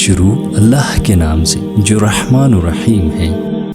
شروع اللہ کے نام سے جو رحمان و رحیم ہے۔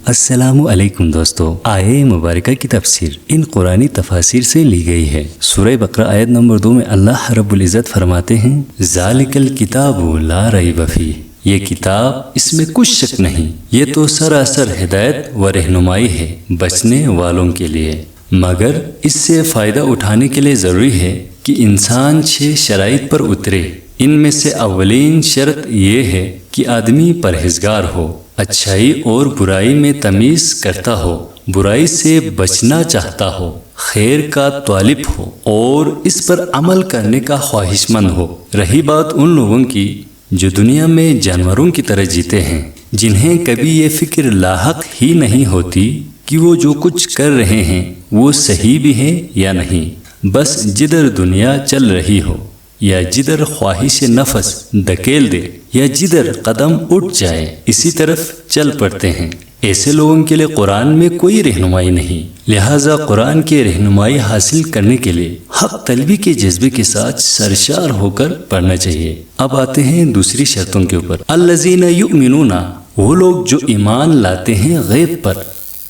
السلام علیکم دوستو، آیے مبارکہ کی تفسیر ان قرآنی تفاسیر سے لی گئی ہے۔ سورہ بقرہ آیت نمبر 2 میں اللہ رب العزت فرماتے ہیں ذالک الکتاب لا ریب فیہ، یہ کتاب اس میں کچھ شک نہیں، یہ تو سراسر ہدایت و رہنمائی ہے بچنے والوں کے لیے، مگر اس سے فائدہ اٹھانے کے لیے ضروری ہے کہ انسان 6 شرائط پر اترے۔ ان میں سے اولین شرط یہ ہے کہ آدمی پرہیزگار ہو، اچھائی اور برائی میں تمیز کرتا ہو، برائی سے بچنا چاہتا ہو، خیر کا طالب ہو اور اس پر عمل کرنے کا خواہش مند ہو۔ رہی بات ان لوگوں کی جو دنیا میں جانوروں کی طرح جیتے ہیں، جنہیں کبھی یہ فکر لاحق ہی نہیں ہوتی کہ وہ جو کچھ کر رہے ہیں وہ صحیح بھی ہے یا نہیں، بس جدھر دنیا چل رہی ہو یا جدھر خواہش نفس دھکیل دے یا جدھر قدم اٹھ جائے اسی طرف چل پڑتے ہیں۔ ایسے لوگوں کے لیے قرآن میں کوئی رہنمائی نہیں، لہٰذا قرآن کی رہنمائی حاصل کرنے کے لیے حق طلبی کے جذبے کے ساتھ سرشار ہو کر پڑھنا چاہیے۔ اب آتے ہیں دوسری شرطوں کے اوپر۔ الذین یؤمنون، وہ لوگ جو ایمان لاتے ہیں غیب پر۔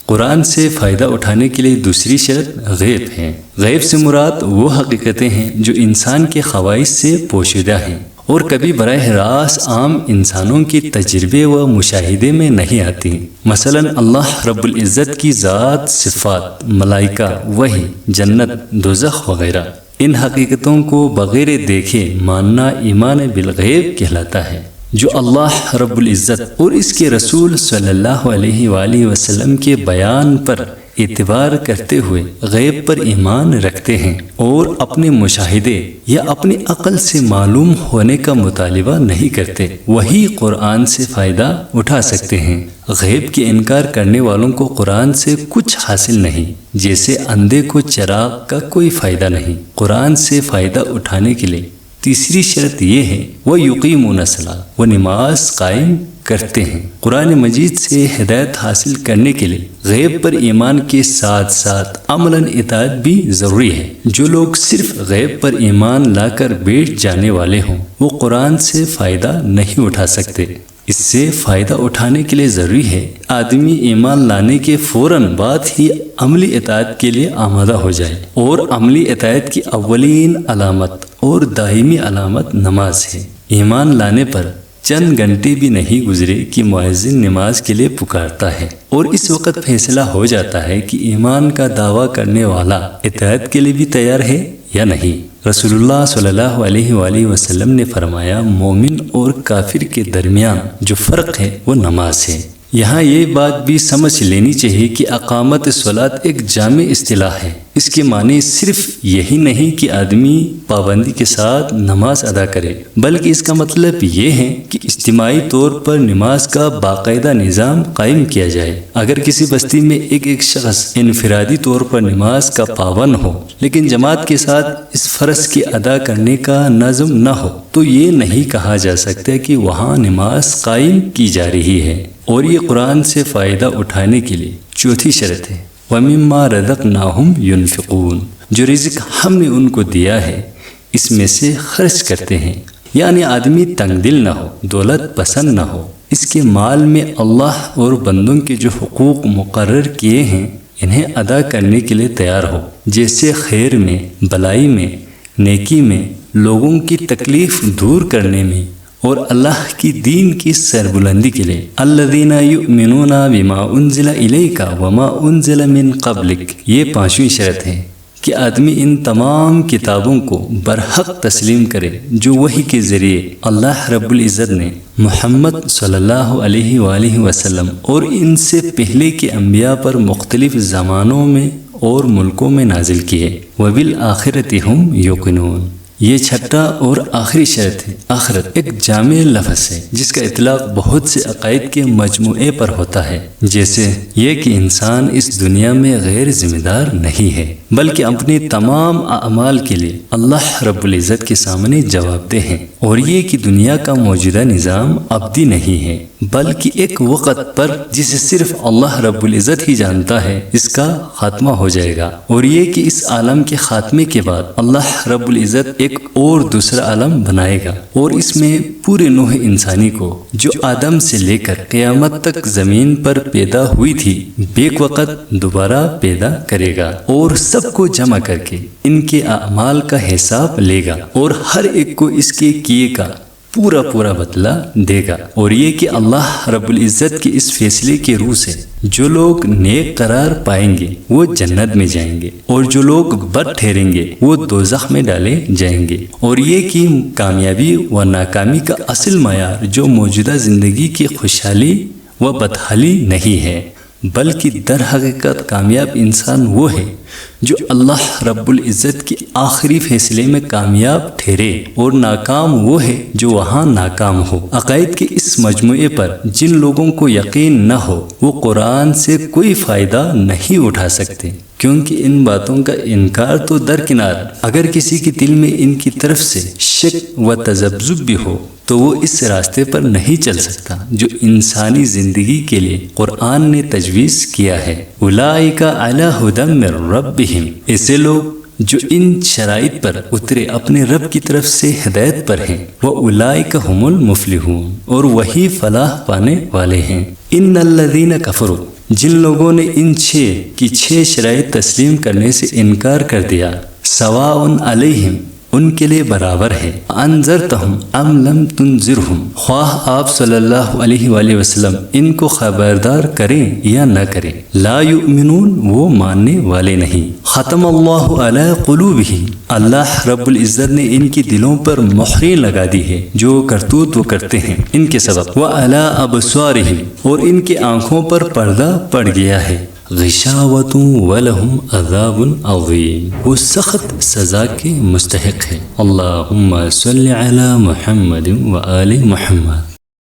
قرآن سے فائدہ اٹھانے کے لیے دوسری شرط غیب ہے۔ غیب سے مراد وہ حقیقتیں ہیں جو انسان کے خواہش سے پوشیدہ ہیں اور کبھی براہ راست عام انسانوں کے تجربے و مشاہدے میں نہیں آتی، مثلا اللہ رب العزت کی ذات، صفات، ملائکہ، وحی، جنت، دوزخ وغیرہ۔ ان حقیقتوں کو بغیر دیکھے ماننا ایمان بالغیب کہلاتا ہے، جو اللہ رب العزت اور اس کے رسول صلی اللہ علیہ وآلہ وسلم کے بیان پر اعتبار کرتے ہوئے غیب پر ایمان رکھتے ہیں اور اپنے مشاہدے یا اپنی عقل سے معلوم ہونے کا مطالبہ نہیں کرتے، وہی قرآن سے فائدہ اٹھا سکتے ہیں۔ غیب کے انکار کرنے والوں کو قرآن سے کچھ حاصل نہیں، جیسے اندھے کو چراغ کا کوئی فائدہ نہیں۔ قرآن سے فائدہ اٹھانے کے لیے تیسری شرط یہ ہے وہ یقیمون الصلاۃ، وہ نماز قائم کرتے ہیں۔ قرآن مجید سے ہدایت حاصل کرنے کے لیے غیب پر ایمان کے ساتھ ساتھ عملاً اطاعت بھی ضروری ہے۔ جو لوگ صرف غیب پر ایمان لا کر بیٹھ جانے والے ہوں وہ قرآن سے فائدہ نہیں اٹھا سکتے۔ اس سے فائدہ اٹھانے کے لیے ضروری ہے آدمی ایمان لانے کے فوراً بعد ہی عملی اطاعت کے لیے آمادہ ہو جائے، اور عملی اطاعت کی اولین علامت اور دائمی علامت نماز ہے۔ ایمان لانے پر چند گھنٹے بھی نہیں گزرے کہ مؤذن نماز کے لیے پکارتا ہے اور اس وقت فیصلہ ہو جاتا ہے کہ ایمان کا دعویٰ کرنے والا اطاعت کے لیے بھی تیار ہے یا نہیں۔ رسول اللہ صلی اللہ علیہ وآلہ وسلم نے فرمایا مومن اور کافر کے درمیان جو فرق ہے وہ نماز ہے۔ یہاں یہ بات بھی سمجھ لینی چاہیے کہ اقامت الصلاۃ ایک جامع اصطلاح ہے۔ اس کے معنی صرف یہی نہیں کہ آدمی پابندی کے ساتھ نماز ادا کرے، بلکہ اس کا مطلب یہ ہے کہ اجتماعی طور پر نماز کا باقاعدہ نظام قائم کیا جائے۔ اگر کسی بستی میں ایک شخص انفرادی طور پر نماز کا پابند ہو لیکن جماعت کے ساتھ اس فرض کے ادا کرنے کا نظم نہ ہو تو یہ نہیں کہا جا سکتا کہ وہاں نماز قائم کی جا رہی ہے۔ اور یہ قرآن سے فائدہ اٹھانے کے لیے چوتھی شرط ہے وَمِمَّا رَزَقْنَاهُمْ يُنْفِقُونَ، جو رزق ہم نے ان کو دیا ہے اس میں سے خرچ کرتے ہیں، یعنی آدمی تنگ دل نہ ہو، دولت پسند نہ ہو، اس کے مال میں اللہ اور بندوں کے جو حقوق مقرر کیے ہیں انہیں ادا کرنے کے لیے تیار ہو، جیسے خیر میں، بلائی میں، نیکی میں، لوگوں کی تکلیف دور کرنے میں اور اللہ کی دین کی سربلندی کے لیے۔ الذین یؤمنون بما انزل الیک وما انزل من قبلک، یہ 5ویں شرط ہے کہ آدمی ان تمام کتابوں کو برحق تسلیم کرے جو وحی کے ذریعے اللہ رب العزت نے محمد صلی اللہ علیہ وآلہ وسلم اور ان سے پہلے کے انبیاء پر مختلف زمانوں میں اور ملکوں میں نازل کیے۔ وبالآخرۃ ہم یوقنون، یہ چھٹا اور آخری شرط ہے۔ آخرت ایک جامع لفظ ہے جس کا اطلاق بہت سے عقائد کے مجموعے پر ہوتا ہے، جیسے یہ کہ انسان اس دنیا میں غیر ذمہ دار نہیں ہے بلکہ اپنے تمام اعمال کے لیے اللہ رب العزت کے سامنے جواب دہ ہے، اور یہ کہ دنیا کا موجودہ نظام ابدی نہیں ہے بلکہ ایک وقت پر جسے صرف اللہ رب العزت ہی جانتا ہے اس کا خاتمہ ہو جائے گا، اور یہ کہ اس عالم کے خاتمے کے بعد اللہ رب العزت ایک ایک اور دوسرا عالم بنائے گا اور اس میں پورے نوح انسانی کو جو آدم سے لے کر قیامت تک زمین پر پیدا ہوئی تھی بیک وقت دوبارہ پیدا کرے گا اور سب کو جمع کر کے ان کے اعمال کا حساب لے گا اور ہر ایک کو اس کے کیے کا پورا بدلہ دے گا۔ اور یہ کہ اللہ رب العزت کے اس فیصلے کے روح سے جو لوگ نیک قرار پائیں گے وہ جنت میں جائیں گے اور جو لوگ بد ٹھہریں گے وہ دوزخ میں ڈالے جائیں گے۔ اور یہ کہ کامیابی و ناکامی کا اصل معیار جو موجودہ زندگی کی خوشحالی و بدحالی نہیں ہے، بلکہ در حقیقت کامیاب انسان وہ ہے جو اللہ رب العزت کے آخری فیصلے میں کامیاب ٹھہرے، اور ناکام وہ ہے جو وہاں ناکام ہو۔ عقائد کے اس مجموعے پر جن لوگوں کو یقین نہ ہو وہ قرآن سے کوئی فائدہ نہیں اٹھا سکتے، کیونکہ ان باتوں کا انکار تو درکنار، اگر کسی کے دل میں ان کی طرف سے شک و تذبذب بھی ہو تو وہ اس راستے پر نہیں چل سکتا جو انسانی زندگی کے لیے قرآن نے تجویز کیا ہے۔ اولئک علی ھدی من ربہم، ایسے لوگ جو ان شرائط پر اترے اپنے رب کی طرف سے ہدایت پر ہیں، وَأُولَئِكَ هُمُ الْمُفْلِحُونَ، اور وہی فلاح پانے والے ہیں۔ ان الذین کفروا، جن لوگوں نے ان 6 شرائط تسلیم کرنے سے انکار کر دیا، سواء علیہم، ان کے لیے برابر ہے، انذرتہم ام لم تنذرہم، خواہ آپ صلی اللہ علیہ وآلہ وسلم ان کو خبردار کریں یا نہ کریں، لا یؤمنون، وہ ماننے والے نہیں۔ ختم اللہ علی قلوبہم، اللہ رب العزت نے ان کی دلوں پر مہریں لگا دی ہے جو کرتوت وہ کرتے ہیں ان کے سبب، وعلی ابصارہم، اور ان کے آنکھوں پر پردہ پڑ گیا ہے، غشاوۃ ولہم عذاب عظیم، وہ سخت سزا کے مستحق ہے۔ اللہم صلی علی محمد وآل محمد۔